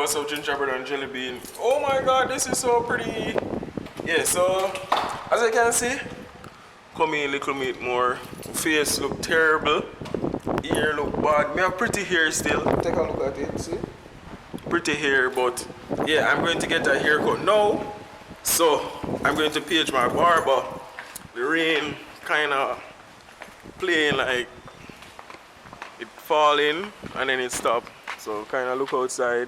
what's up, gingerbread and jelly bean? Oh my god, this is so pretty. Yeah, so as you can see, come in a little bit more. Face look terrible. Hair look bad. Me have pretty hair still. Take a look at it, see? Pretty hair, but yeah, I'm going to get a haircut now. So I'm going to page my barber. The rain kinda playing like it falling and then it stopped. So kinda look outside.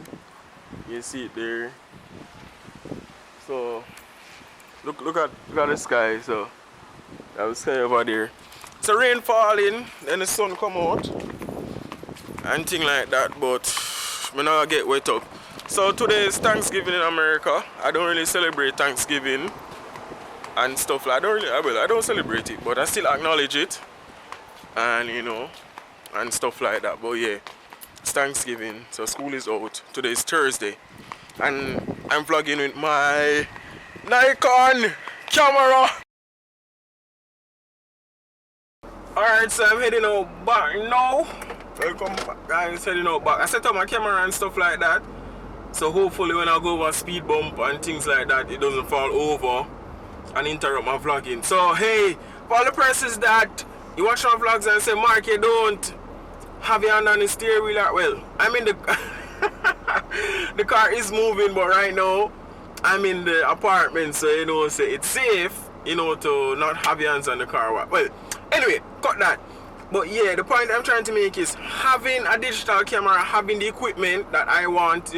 You see it there. So look at the sky. So that was sky over there. So rain falling, then the sun come out and thing like that, but me not get wet up. So today is Thanksgiving in America. I don't really celebrate Thanksgiving and stuff like I don't celebrate it, but I still acknowledge it and you know and stuff like that. But yeah, it's Thanksgiving, so school is out. Today is Thursday and I'm vlogging with my Nikon camera. Alright, so I'm heading out back now. Welcome back guys, heading out back. I set up my camera and stuff like that, so hopefully when I go over a speed bump and things like that, it doesn't fall over and interrupt my vlogging. So hey, for all the persons that you watch my vlogs and say, Mark, you don't have your hand on the steering wheel, well, I'm in the the car is moving, but right now I'm in the apartment, so you know, so it's safe, you know, to not have your hands on the car. Well, anyway, cut that. But yeah, the point I'm trying to make is having a digital camera, having the equipment that I want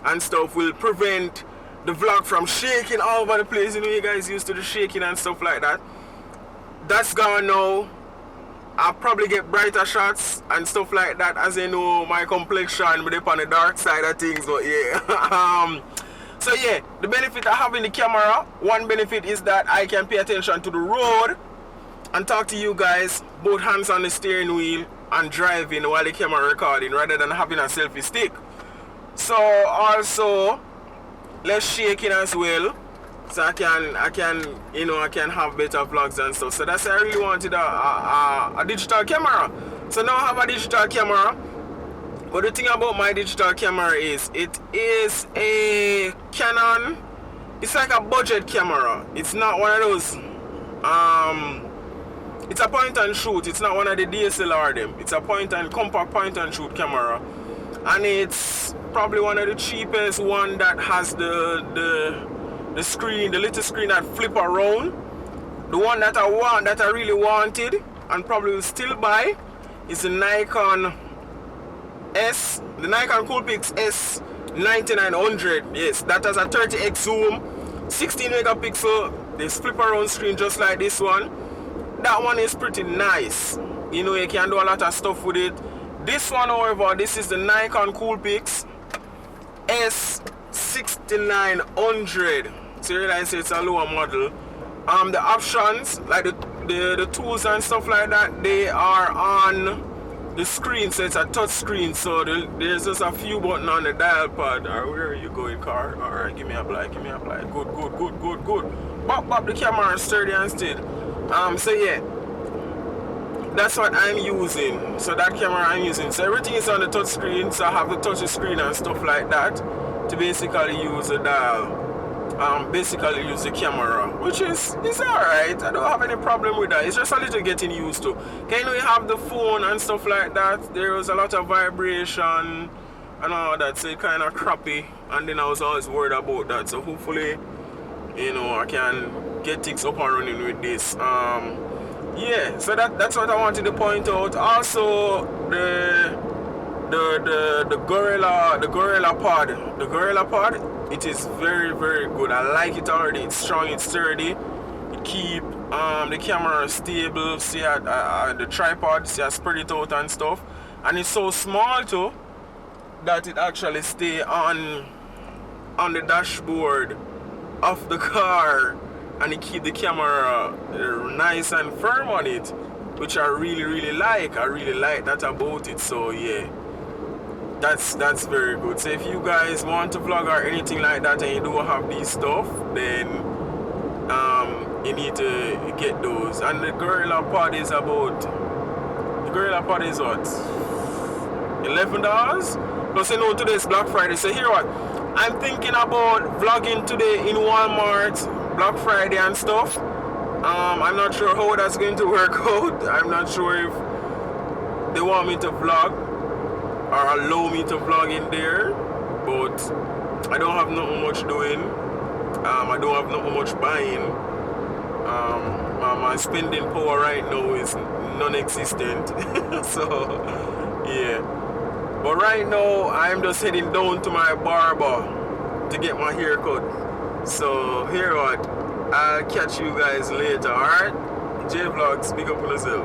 and stuff will prevent the vlog from shaking all over the place. You know, you guys used to the shaking and stuff like that. That's gone now. I'll probably get brighter shots and stuff like that, as you know, my complexion but on the dark side of things. But yeah, so yeah, the benefit of having the camera, one benefit is that I can pay attention to the road and talk to you guys, both hands on the steering wheel and driving while the camera recording, rather than having a selfie stick. So also, let's shake it as well, so I can you know, I can have better vlogs and stuff. So that's why I really wanted a digital camera. So now I have a digital camera, but the thing about my digital camera is it is a Canon. It's like a budget camera. It's not one of those it's a point and shoot. It's not one of the DSLR them. It's a compact point and shoot camera, and it's probably one of the cheapest one that has the screen, the little screen that flip around. The one that I really wanted and probably will still buy is the Nikon S, the Nikon Coolpix S9900. Yes, that has a 30x zoom, 16 megapixel. This flip around screen just like this one. That one is pretty nice. You know, you can do a lot of stuff with it. This one, however, this is the Nikon Coolpix S6900. So you realize it's a lower model. The options, like the tools and stuff like that, they are on the screen, so it's a touch screen. So there's just a few buttons on the dial pad. Or where are you going, car? Alright, give me a blind, give me a blind. Good. Bop, the camera is sturdy and still. So yeah, that's what I'm using. So that camera I'm using. So everything is on the touch screen. So I have the touch screen and stuff like that to basically use the dial. Basically use the camera, which is alright. I don't have any problem with that. It's just a little getting used to. Can you have the phone and stuff like that? There was a lot of vibration and all that, so it kind of crappy. And then I was always worried about that. So hopefully, you know, I can get things up and running with this. Yeah, so that's what I wanted to point out. Also, the Gorilla Pod, it is very good. I like it already. It's strong, it's sturdy. It keep the camera stable. See the tripod, see I spread it out and stuff, and it's so small too that it actually stay on the dashboard of the car, and it keep the camera nice and firm on it, which I really like. I really like that about it. So yeah, that's very good. So if you guys want to vlog or anything like that and you don't have these stuff, then you need to get those. And the Gorilla Pod is what, $11? Plus, you know, today's Black Friday. So, here what? I'm thinking about vlogging today in Walmart, Black Friday and stuff. I'm not sure how that's going to work out. I'm not sure if they want me to vlog or allow me to vlog in there. But I don't have nothing much doing. I don't have nothing much buying. My spending power right now is non-existent. So, yeah. But right now, I'm just heading down to my barber to get my hair cut. So, here what? I'll catch you guys later, alright? J Vlogs, big up on yourself.